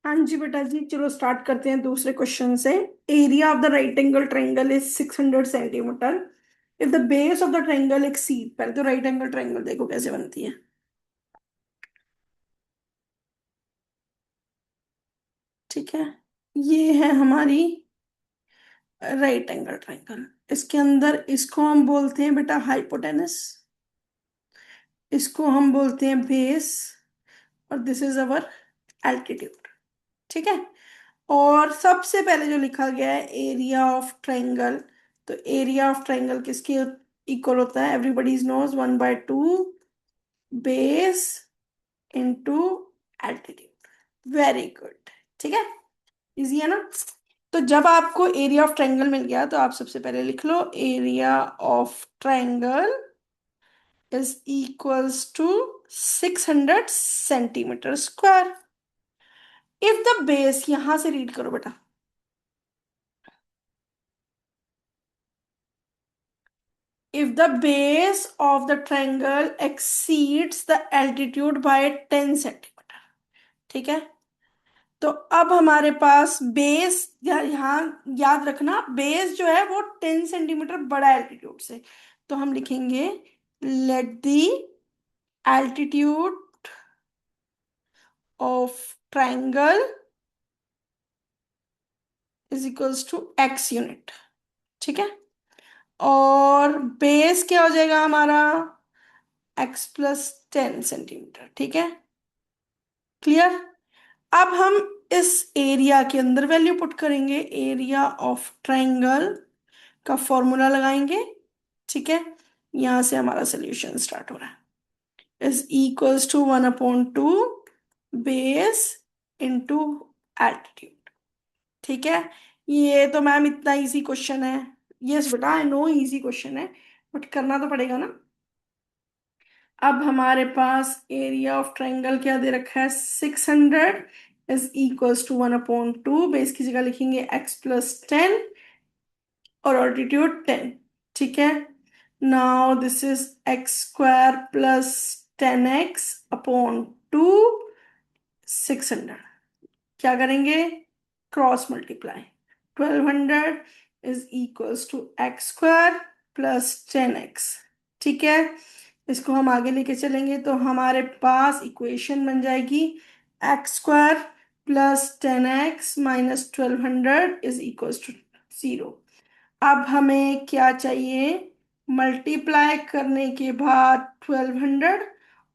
हाँ जी बेटा जी, चलो स्टार्ट करते हैं दूसरे क्वेश्चन से। Area of the right angle triangle is 600 centimetre. If the base of the triangle exceed, पहले तो राइट एंगल ट्राइंगल देखो कैसे बनती है। ठीक है, ये है हमारी राइट एंगल ट्राइंगल। इसके अंदर इसको हम बोलते हैं बेटा हाइपोटेनस, इसको हम बोलते हैं बेस, और दिस इज अवर एल्टीट्यूड। ठीक है, और सबसे पहले जो लिखा गया है एरिया ऑफ ट्रायंगल, तो एरिया ऑफ ट्रायंगल किसके इक्वल होता है? Everybody knows 1/2 base into altitude. Very good. ठीक है, इजी है ना? तो जब आपको एरिया ऑफ ट्रायंगल मिल गया तो आप सबसे पहले लिख लो area of triangle is equals to 600 centimetre square. If the base, यहां से रीड करो बेटा, if the base of the triangle exceeds the altitude by 10 centimetre. ठीक है, तो अब हमारे पास बेस, यहाँ याद रखना बेस जो है वो 10 सेंटीमीटर बड़ा एल्टीट्यूड से, तो हम लिखेंगे let the altitude of triangle is equals to x unit. ठीक है, और बेस क्या हो जाएगा हमारा? x + 10 centimetre. ठीक है, क्लियर? अब हम इस एरिया के अंदर वैल्यू पुट करेंगे, एरिया ऑफ ट्राइंगल का फॉर्मूला लगाएंगे। ठीक है, यहां से हमारा सोल्यूशन स्टार्ट हो रहा है। Is equals to 1/2 base into altitude. ठीक है, ये तो मैम इतना इजी क्वेश्चन है। यस बेटा, आई नो इजी क्वेश्चन है, बट करना तो पड़ेगा ना। अब हमारे पास एरिया ऑफ ट्राइंगल क्या दे रखा है? 600 इज इक्वल्स टू 1/2, बेस की जगह लिखेंगे x + 10 और ऑल्टीट्यूड 10। ठीक है, now this is x² + 10x/2 600। क्या करेंगे? Cross multiply. 1200 is equals to x² + 10x। ठीक है, इसको हम आगे लेके चलेंगे तो हमारे पास इक्वेशन बन जाएगी x² + 10x - 1200 is equals to 0। अब हमें क्या चाहिए? मल्टीप्लाई करने के बाद 1200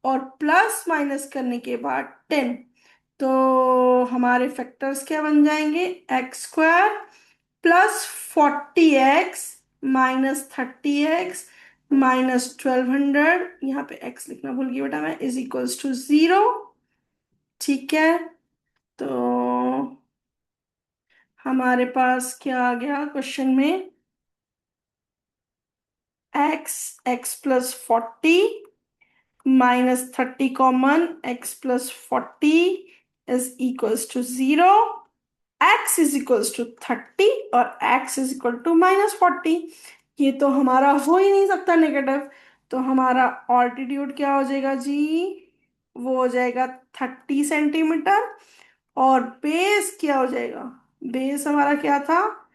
और प्लस माइनस करने के बाद 10, तो हमारे फैक्टर्स क्या बन जाएंगे? x² + 40x - 30x - 1200, यहाँ पे x लिखना भूल गई बेटा मैं, इज इक्वल्स टू 0। ठीक है, तो हमारे पास क्या आ गया क्वेश्चन में? x+40 -30 common, x+40 is equals to 0। x is equals to 30 और x इज इक्वल टू -40। ये तो हमारा हो ही नहीं सकता नेगेटिव, तो हमारा ऑल्टीट्यूड क्या हो जाएगा जी? वो हो जाएगा 30 सेंटीमीटर। और बेस क्या हो जाएगा? बेस हमारा क्या था?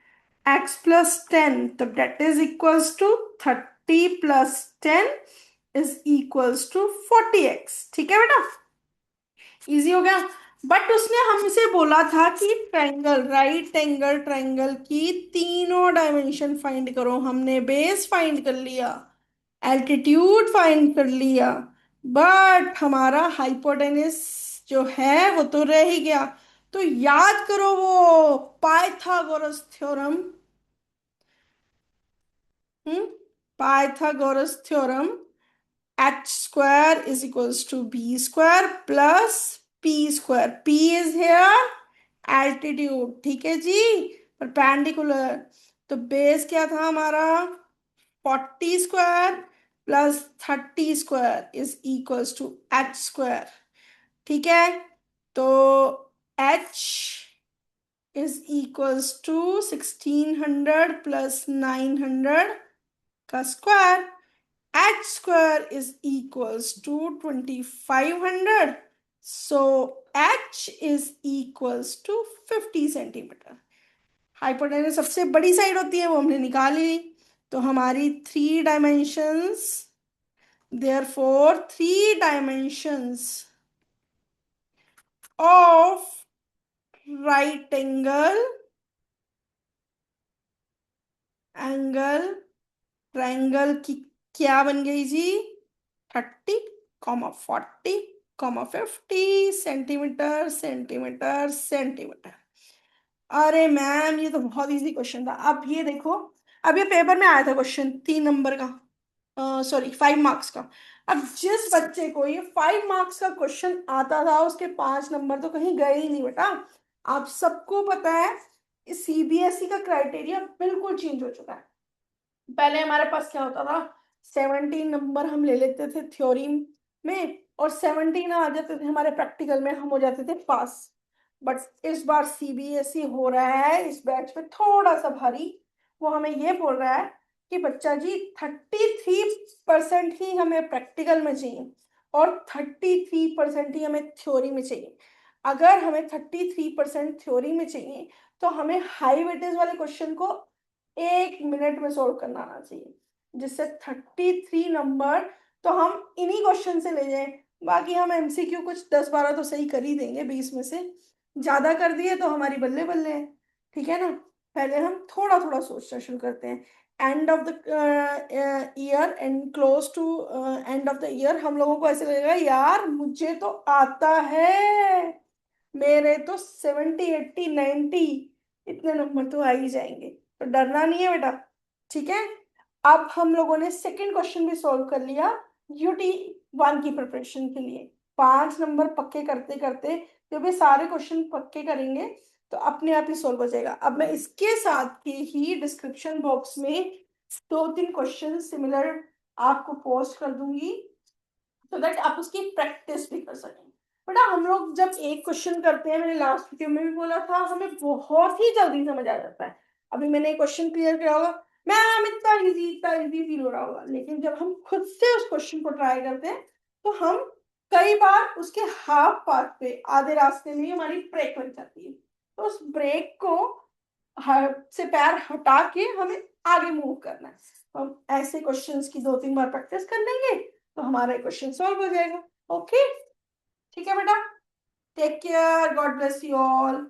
x + 10, तो that is equals to 30 + 10 is equals to 40x। ठीक है बेटा, इजी हो गया। बट उसने हमसे बोला था कि ट्रायंगल, राइट एंगल ट्रायंगल की तीनों डायमेंशन फाइंड करो। हमने बेस फाइंड कर लिया, एल्टीट्यूड फाइंड कर लिया, बट हमारा हाइपोटेनस जो है वो तो रह ही गया। तो याद करो वो Pythagoras theorem. Hmm, Pythagoras theorem, h² is equals to b² plus p²। p is here altitude। ठीक है जी, परपेंडिकुलर। तो बेस क्या था हमारा? 40² plus 30² is equals to h²। ठीक है, तो h is equals to 1600 plus 900 का square. h² is equals to 2500 so h is equals to 50 centimetre. Hypotenuse सबसे बड़ी साइड होती है, वो हमने निकाली ली। तो हमारी 3 dimensions, therefore 3 dimensions of right angle triangle की क्या बन गई जी? 30, 40, 50 सेंटीमीटर, सेंटीमीटर, सेंटीमीटर। अरे मैम ये तो बहुत इजी क्वेश्चन था। अब ये देखो, अब ये पेपर में आया था क्वेश्चन 3 नंबर का, सॉरी 5 मार्क्स का। अब जिस बच्चे को ये 5 मार्क्स का क्वेश्चन आता था, उसके 5 नंबर तो कहीं गए ही नहीं बेटा। आप सबको पता है सीबीएसई का क्राइटेरिया बिल्कुल चेंज हो चुका है। पहले हमारे पास क्या होता था, 17 नंबर हम ले लेते थे थ्योरी में, और 17 आ जाते थे हमारे प्रैक्टिकल में, हम हो जाते थे पास। बट इस बार सीबीएसई हो रहा है इस बैच में थोड़ा सा भारी। वो हमें ये बोल रहा है कि बच्चा जी 33% ही हमें प्रैक्टिकल में चाहिए और 33% ही हमें थ्योरी में चाहिए। अगर हमें 33% थ्योरी में चाहिए तो हमें हाई वेटेज वाले क्वेश्चन को 1 मिनट में सोल्व करना आना चाहिए, जिससे 33 नंबर तो हम इन्हीं क्वेश्चन से ले जाएं। बाकी हम एमसीक्यू कुछ 10-12 तो सही कर ही देंगे 20 में से। ज्यादा कर दिए तो हमारी बल्ले बल्ले है। ठीक है ना? पहले हम थोड़ा थोड़ा सोचना शुरू करते हैं। End of the year and close to end of the year हम लोगों को ऐसे लगेगा यार मुझे तो आता है, मेरे तो 70, 80, 90 इतने नंबर तो आ ही जाएंगे। तो डरना नहीं है बेटा। ठीक है? अब हम लोगों ने सेकंड क्वेश्चन भी सॉल्व कर लिया UT1 की प्रिपरेशन के लिए। 5 नंबर पक्के करते करते जब ये सारे क्वेश्चन पक्के करेंगे तो अपने आप ही सॉल्व हो जाएगा। अब मैं इसके साथ के ही डिस्क्रिप्शन बॉक्स में 2-3 क्वेश्चन सिमिलर आपको पोस्ट कर दूंगी, तो दैट आप उसकी प्रैक्टिस भी कर सकें। बेटा हम लोग जब एक क्वेश्चन करते हैं, मैंने लास्ट वीडियो में भी बोला था, हमें बहुत ही जल्दी समझ आ जाता है। अभी मैंने क्वेश्चन क्लियर किया होगा, मैम इतना इजी फील हो रहा होगा, लेकिन जब हम खुद से उस क्वेश्चन को ट्राई करते हैं तो हम कई बार उसके हाफ पाथ पे, आधे रास्ते में ही हमारी ब्रेक लग जाती है। तो उस ब्रेक को से पैर हटा के हमें आगे मूव करना है। तो हम ऐसे क्वेश्चंस की 2-3 बार प्रैक्टिस कर लेंगे तो हमारा क्वेश्चन सॉल्व हो जाएगा। ओके? ठीक है बेटा, take care, God bless you all.